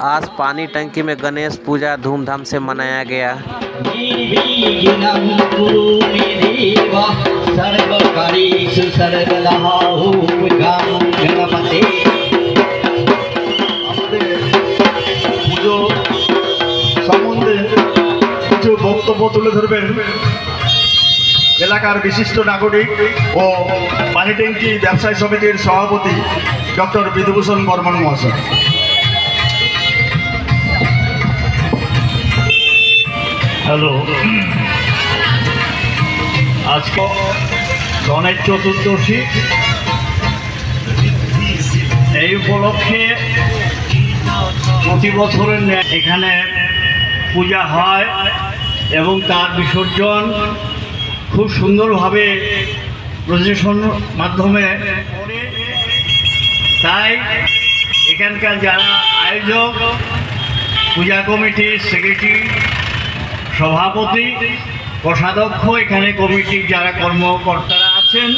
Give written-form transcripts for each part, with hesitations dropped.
आज पानी टंकी में गणेश पूजा धूमधाम से मनाया गया। পুজো সম্বন্ধে কিছু বক্তব্য তুলে ধরবেন এলাকার বিশিষ্ট নাগরিক ও পানি ট্যাঙ্কি ব্যবসায়ী সমিতির সভাপতি ডক্টর বিধুভূষণ বর্মন মহাশয়। হ্যালো, আজকে গণেশ চতুর্দশী, এই উপলক্ষে প্রতি বছরের এখানে পূজা হয় এবং তার বিসর্জন খুব সুন্দরভাবে প্রসেশন মাধ্যমে। তাই এখানকার যারা আয়োজক, পূজা কমিটির সেক্রেটারি, সভাপতি, কোষাধ্যক্ষ, এখানে কমিটির যারা কর্মকর্তারা আছেন,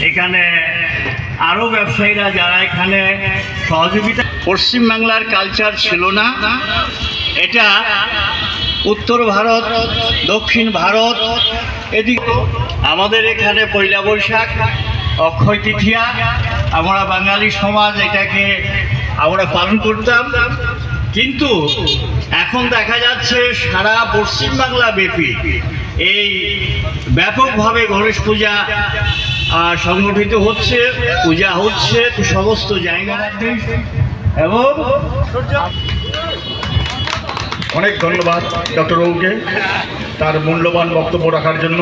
এখানে আরও ব্যবসায়ীরা যারা এখানে সহযোগিতা। পশ্চিমবাংলার কালচার ছিল না, এটা উত্তর ভারত, দক্ষিণ ভারত, এদিক আমাদের এখানে পয়লা বৈশাখ, অক্ষয় তৃতীয়া, আমরা বাঙালি সমাজ এটাকে আমরা পালন করতাম। কিন্তু এখন দেখা যাচ্ছে সারা পশ্চিমবাংলা ব্যাপী এই ব্যাপকভাবে গণেশ পূজা সংগঠিত হচ্ছে, পূজা হচ্ছে সমস্ত জায়গাতে। এবং অনেক ধন্যবাদ ডক্টর বাবুকে তার মূল্যবান বক্তব্য রাখার জন্য।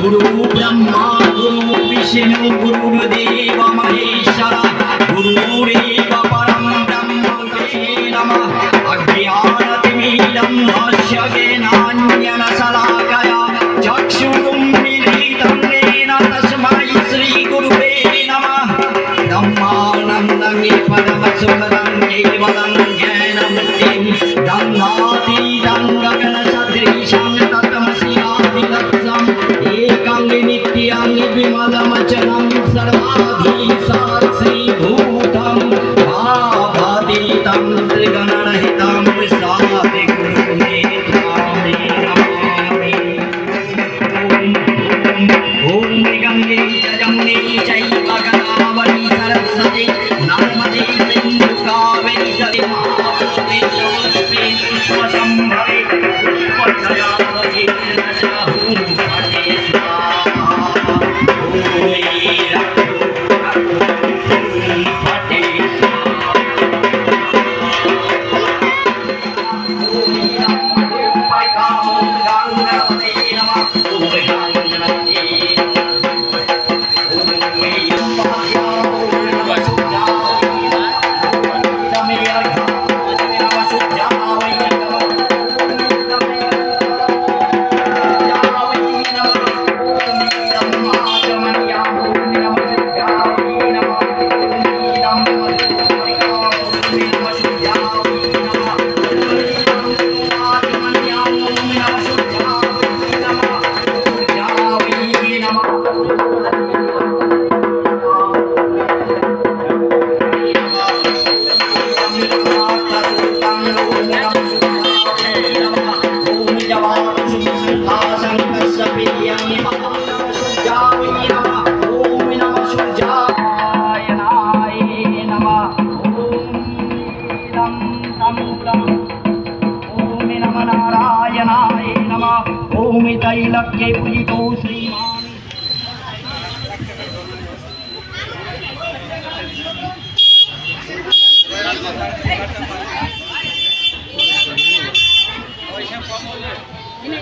गुरु ब्रह्मा गुरु विष्णु गुरुदेव महेश्वर गुरुरेव परम ब्रह्म नमः। अज्ञानतिमिरं नास्य ज्ञानाञ्जन शलाकया चक्षुरुन्मीलितं येन तस्मै श्री गुरुवे नमः। ब्रह्मानन्दं परमसुन्दरं केवलं ज्ञानमूर्तिं दन्नातीतं गगनसदृशं तत्त्वमसि आदिलक्ष्यम् एकांगि नित्याङ्गि विमलमचलं सर्वाधि साक्षीभूतं भावातीतं त्रिगणरहितं साधि गुरुने त्वामि नमामि। ॐ गङ्गे च जमुने चैव गोदावरी सरस्वती नर्मदे सिन्धु कावेरी जलेस्मिन् पुष्पे पुष्पसम्भवे पुष्पजयावती तैलक्य पूजितो श्रीमान। ini